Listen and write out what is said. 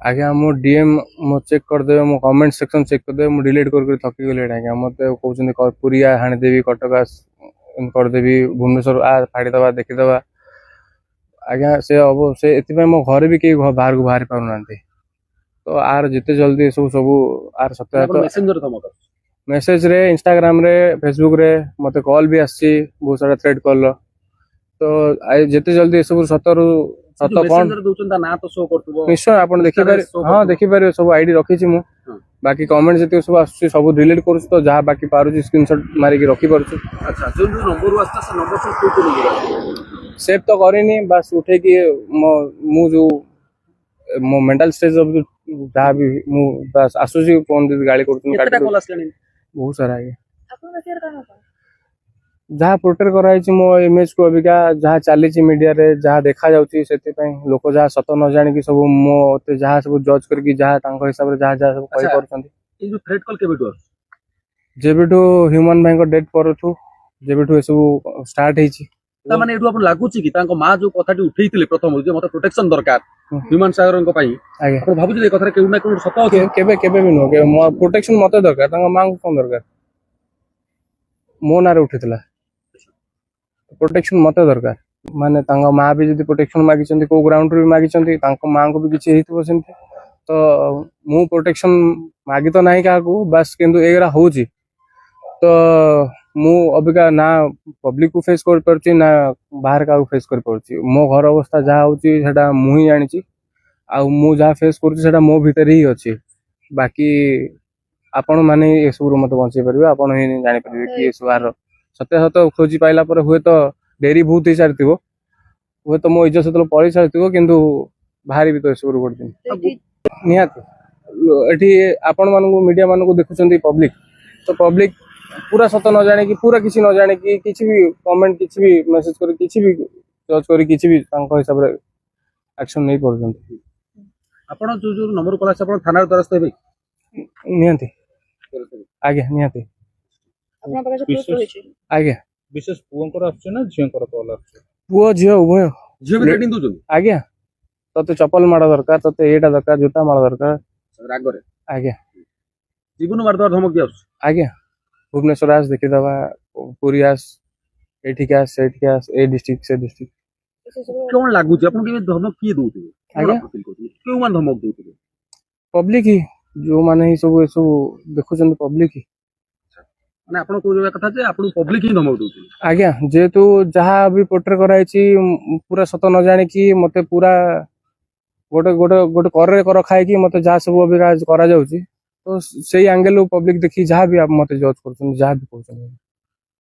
आज्ञा मो डीएम मो चेक करदे मो कमेंट सेक्शन चेक करदे मो डिलीट कर थकी गले आज्ञा मत कहते पुरिया हाणीदेवी कटक करदेवी भुवनेश्वर आ फाड़ीदवा देखीदवा आज्ञा से मो घर भी कहीं बाहर को बाहरी पार तो आर जिते जल्दी सब सब आर सत्यात मेसेज रे इंस्टाग्राम रे फेसबुक रे मते कॉल भी आसी बहुत सारा थ्रेड कॉल तो जिते जल्दी सब सतर सत कौन निश्चय आप हाँ देखिपारे सब आईडी रखी मु बाकी कमेंट जी सब आस सब डिलीट कर तो जहाँ बाकी पारुची स्क्रीनशॉट मारिकी रखी पारुची सेव तो करनी बस उठे कि मु जो मो मेंटल स्टेज ऑफ जहाँ भी मु बस आसुची फोन गाड़ी कर बहुत सारा है जहाँ प्रोटेक्ट कराई मो इमेज को अबिका जहाँ चली मीडिया रे जहाँ देखा जाउची सेति पई लोक जहाँ सत न जानी कि सब मो जहाँ सब जज करके जहाँ तांको हिसाब रे जहाँ जहाँ सब कहि परछंती ए जो थ्रेट कॉल केबेटो जेबेटो ह्यूमन बैंक डेट परथु जेबेटो ए सब स्टार्ट हेची ता माने एडु अपन लागुची कि तांको मां जो कथाटी उठेइतिले प्रथम जे मते प्रोटेक्शन दरकार ह्यूमन सागरन को पई आगे अपन भाबुची ए कथारे केउ ना केउ सत केबे केबे भी नो के प्रोटेक्शन मते दरकार तांको मां को कोन दरकार मो नारे उठितला प्रोटेक्शन मत दरकार माने तांगा माँ भी जब प्रोटेक्शन मागी को ग्राउंड भी मागी माँ को भी किसी तो मु प्रोटेक्शन मागी तो नहीं क्या बस किंतु एगरा हो तो मु अबिका ना पब्लिक को फेस कर परची ना बाहर का फेस कर परची मो घर अवस्था जहाँ होची सेटा मु ही जानी आ मु जहाँ फेस करुची सेटा मो भीतर ही अच्छी बाकी आपण माने ए सब मत बंचे परिबे आपण ही जानि परिबे कि ए सब सत्य सत खोजी पाइला पर हुए तो डेरी बहुत ही सारी हुए तो मो इज्जत से पड़ी सारी किंतु बाहरी भी तो सब गोटे दिन निहाती आपण मान मीडिया मान देखुं पब्लिक तो पब्लिक पूरा सत न जाने कि पूरा किसी न जाने कि किसी भी कमेंट किसी भी मेसेज कर किसी भी जज कर किसी भी हिसाब से एक्शन नहीं पड़ते आपण जो जो नंबर कॉल आपण थाना द्वारस्थ हेबे निहाती आगे निहाती आगे विशेष पुओंकर आछे ना झियोंकर कॉल आछे पुओ झियो उभय झियो भी रेटिंग दोजन आगे तते चप्पल मार दरकार तते एटा दरकार जूता मार दरकार राग रे आगे जीवन मार धमक दिया आगे भुवनेश्वर आस देखि दवा पुरी आस एठी आस सेठी आस ए डिस्ट्रिक्ट से डिस्ट्रिक्ट कोन लागु छै अपन के धमक की दोउते आगे केउ मान धमक दोउते पब्लिक ही जो माने ही सब देखुछन पब्लिक ही माने आपण को जो कथा जे आपण पब्लिक ही धमक दोउते आज्ञा जेतु जहाँ भी पोर्ट्रे कराई पूरा सत न जाने कि मते पूरा गोटे गोटे गोटे कर खाए कि मते जहाँ सब अभी करा जाउची तो सही एंगल पब्लिक देखी जहाँ भी आप मते जज कर जहाँ भी कहते